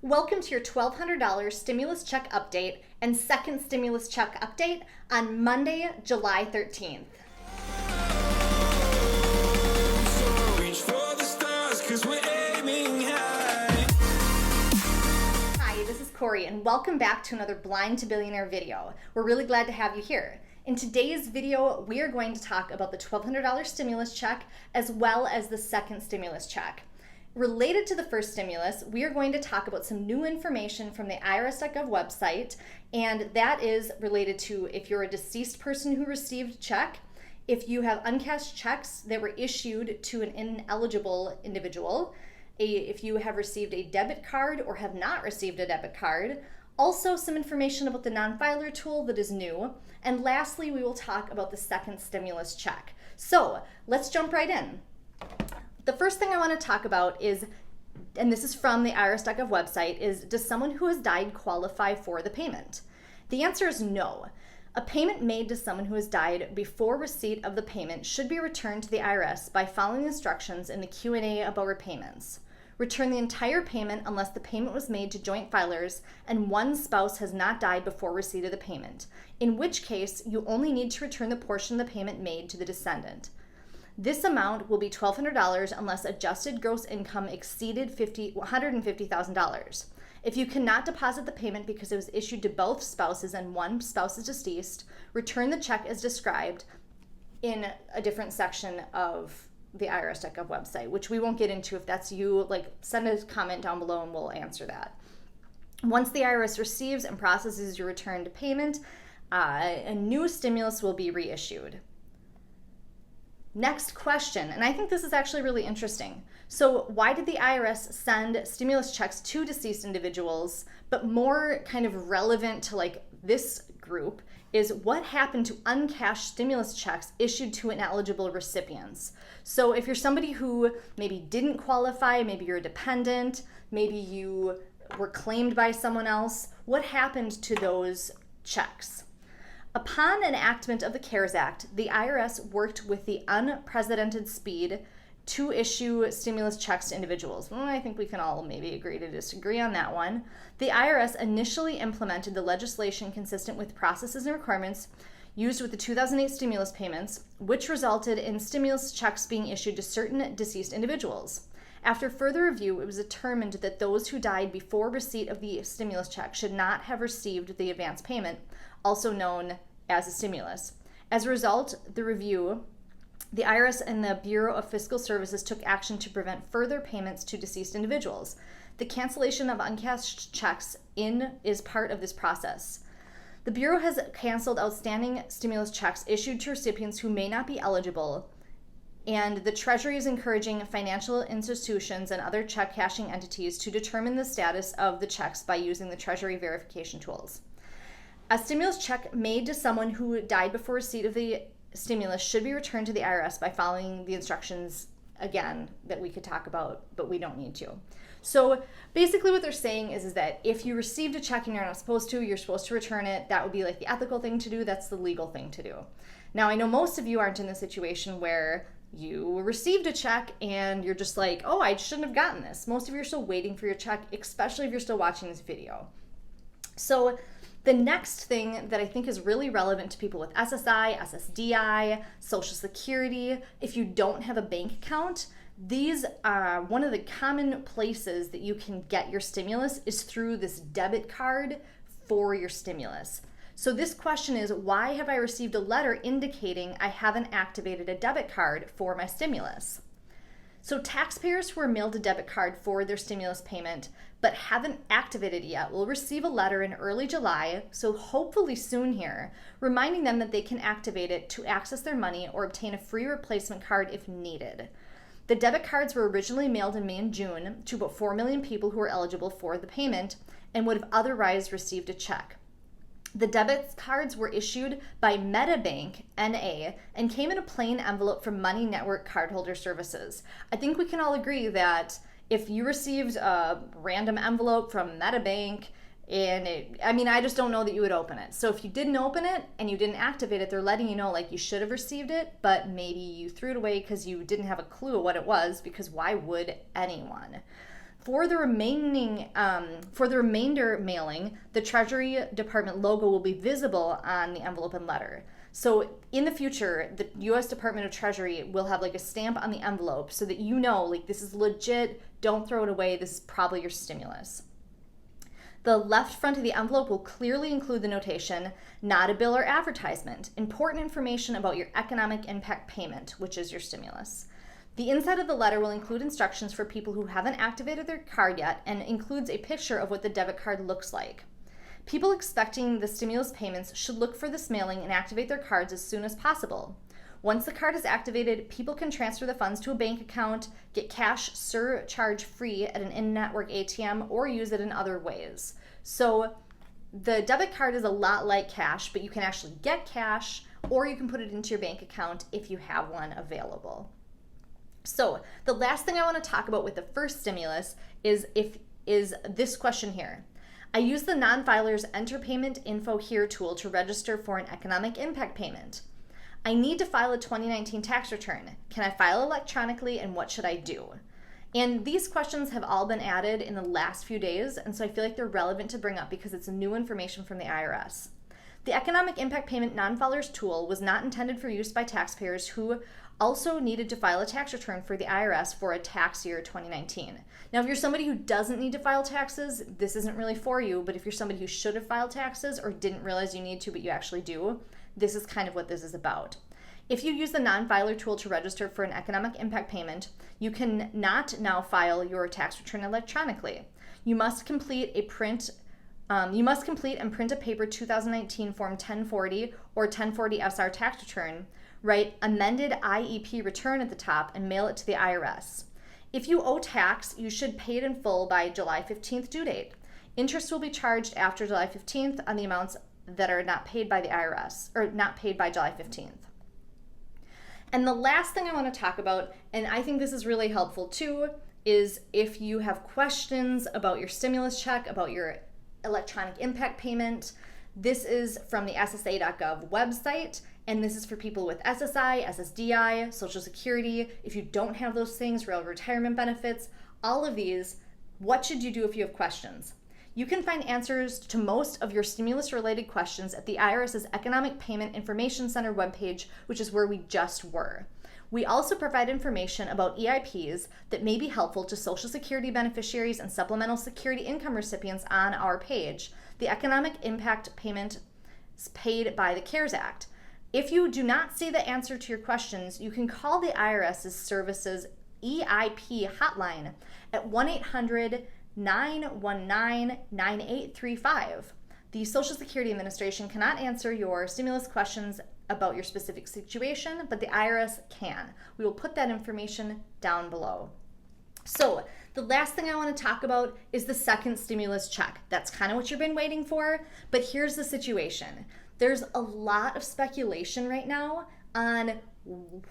Welcome to your $1,200 stimulus check update and second stimulus check update on Monday, July 13th. Hi, this is Corey and welcome back to another Blind to Billionaire video. We're really glad to have you here. In today's video, we are going to talk about the $1,200 stimulus check as well as the second stimulus check. Related to the first stimulus, we are going to talk about some new information from the IRS.gov website, and that is related to if you're a deceased person who received a check, if you have uncashed checks that were issued to an ineligible individual, if you have received a debit card or have not received a debit card, also some information about the non-filer tool that is new, and lastly, we will talk about the second stimulus check. So let's jump right in. The first thing I want to talk about is, and this is from the IRS.gov website, is does someone who has died qualify for the payment? The answer is no. A payment made to someone who has died before receipt of the payment should be returned to the IRS by following the instructions in the Q&A about repayments. Return the entire payment unless the payment was made to joint filers and one spouse has not died before receipt of the payment, in which case you only need to return the portion of the payment made to the descendant. This amount will be $1,200 unless adjusted gross income exceeded $150,000. If you cannot deposit the payment because it was issued to both spouses and one spouse is deceased, return the check as described in a different section of the IRS.gov website, which we won't get into. If that's you, send a comment down below and we'll answer that. Once the IRS receives and processes your returned payment, a new stimulus will be reissued. Next question, and I think this is actually really interesting. So why did the IRS send stimulus checks to deceased individuals, but more kind of relevant to this group is what happened to uncashed stimulus checks issued to ineligible recipients? So if you're somebody who maybe didn't qualify, maybe you're a dependent, maybe you were claimed by someone else, what happened to those checks? Upon enactment of the CARES Act, the IRS worked with the unprecedented speed to issue stimulus checks to individuals. Well, I think we can all maybe agree to disagree on that one. The IRS initially implemented the legislation consistent with processes and requirements used with the 2008 stimulus payments, which resulted in stimulus checks being issued to certain deceased individuals. After further review, it was determined that those who died before receipt of the stimulus check should not have received the advance payment, also known as a stimulus. As a result, the IRS and the Bureau of Fiscal Services took action to prevent further payments to deceased individuals. The cancellation of uncashed checks is part of this process. The Bureau has canceled outstanding stimulus checks issued to recipients who may not be eligible, and the Treasury is encouraging financial institutions and other check cashing entities to determine the status of the checks by using the Treasury verification tools. A stimulus check made to someone who died before receipt of the stimulus should be returned to the IRS by following the instructions, again, that we could talk about, but we don't need to. So basically what they're saying is that if you received a check and you're not supposed to, you're supposed to return it. That would be the ethical thing to do. That's the legal thing to do. Now, I know most of you aren't in the situation where you received a check and you're just oh, I shouldn't have gotten this. Most of you are still waiting for your check, especially if you're still watching this video. So the next thing that I think is really relevant to people with SSI, SSDI, Social Security, if you don't have a bank account, these are one of the common places that you can get your stimulus is through this debit card for your stimulus. So this question is, why have I received a letter indicating I haven't activated a debit card for my stimulus? So taxpayers who are mailed a debit card for their stimulus payment but haven't activated it yet will receive a letter in early July, so hopefully soon here, reminding them that they can activate it to access their money or obtain a free replacement card if needed. The debit cards were originally mailed in May and June to about 4 million people who were eligible for the payment and would have otherwise received a check. The debit cards were issued by MetaBank NA and came in a plain envelope from Money Network Cardholder Services. I think we can all agree that if you received a random envelope from MetaBank and I just don't know that you would open it. So if you didn't open it and you didn't activate it, they're letting you know you should have received it, but maybe you threw it away because you didn't have a clue what it was, because why would anyone? for the remainder mailing, the Treasury Department logo will be visible on the envelope and letter. So in the future, the U.S. Department of Treasury will have like a stamp on the envelope so that you know, like, this is legit, don't throw it away, this is probably your stimulus. The left front of the envelope will clearly include the notation, not a bill or advertisement, important information about your economic impact payment, which is your stimulus. The inside of the letter will include instructions for people who haven't activated their card yet and includes a picture of what the debit card looks like. People expecting the stimulus payments should look for this mailing and activate their cards as soon as possible. Once the card is activated, people can transfer the funds to a bank account, get cash surcharge free at an in-network ATM, or use it in other ways. So the debit card is a lot like cash, but you can actually get cash, or you can put it into your bank account if you have one available. So the last thing I want to talk about with the first stimulus is this question here. I use the non-filer's Enter Payment Info Here tool to register for an economic impact payment. I need to file a 2019 tax return. Can I file electronically, and what should I do? And these questions have all been added in the last few days, and so I feel like they're relevant to bring up because it's new information from the IRS. The Economic Impact Payment Non-Filers tool was not intended for use by taxpayers who also needed to file a tax return for the IRS for a tax year 2019. Now, if you're somebody who doesn't need to file taxes, this isn't really for you, but if you're somebody who should have filed taxes or didn't realize you need to, but you actually do, this is kind of what this is about. If you use the non-filer tool to register for an economic impact payment, you can not now file your tax return electronically. You must complete and print a paper 2019 Form 1040 or 1040 SR tax return, write amended IEP return at the top, and mail it to the IRS. If you owe tax, you should pay it in full by July 15th due date. Interest will be charged after July 15th on the amounts that are not paid by the IRS, or not paid by July 15th. And the last thing I want to talk about, and I think this is really helpful too, is if you have questions about your stimulus check, about your electronic impact payment, this is from the SSA.gov website, and this is for people with SSI, SSDI, Social Security. If you don't have those things, real retirement benefits, all of these, what should you do if you have questions? You can find answers to most of your stimulus-related questions at the IRS's Economic Payment Information Center webpage, which is where we just were. We also provide information about EIPs that may be helpful to Social Security beneficiaries and Supplemental Security income recipients on our page, the Economic Impact Payment paid by the CARES Act. If you do not see the answer to your questions, you can call the IRS's Services EIP hotline at 1-800-919-9835. The Social Security Administration cannot answer your stimulus questions about your specific situation, but the IRS can. We will put that information down below. So the last thing I want to talk about is the second stimulus check. That's kind of what you've been waiting for, but here's the situation. There's a lot of speculation right now on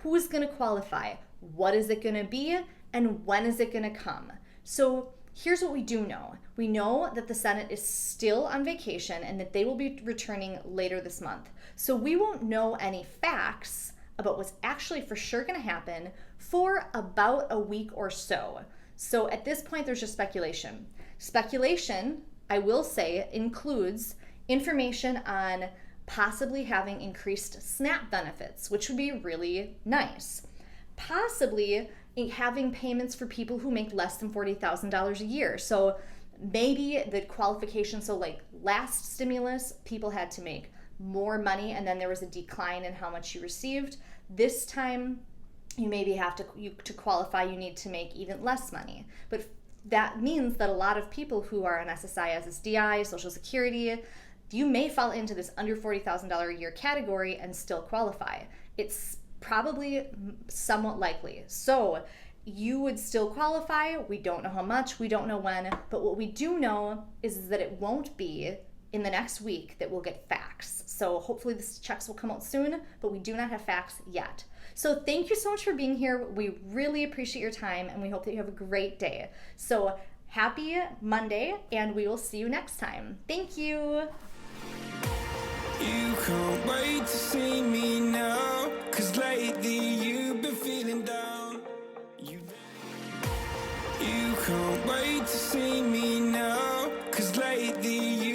who's going to qualify, what is it going to be, and when is it going to come. So here's what we do know. We know that the Senate is still on vacation and that they will be returning later this month. So we won't know any facts about what's actually for sure going to happen for about a week or so. So at this point, there's just speculation. Speculation, I will say, includes information on possibly having increased SNAP benefits, which would be really nice. Possibly having payments for people who make less than $40,000 a year. So maybe the qualification, so like last stimulus, people had to make more money and then there was a decline in how much you received. This time, you maybe have to qualify, you need to make even less money. But that means that a lot of people who are on SSI, SSDI, Social Security, you may fall into this under $40,000 a year category and still qualify. It's probably somewhat likely. So you would still qualify. We don't know how much, we don't know when, but what we do know is that it won't be in the next week that we'll get facts. So hopefully the checks will come out soon, but we do not have facts yet. So thank you so much for being here. We really appreciate your time and we hope that you have a great day. So happy Monday and we will see you next time. Thank you. You can't wait to see me now, 'cause lately you've been feeling down. You can't wait to see me now, 'cause lately you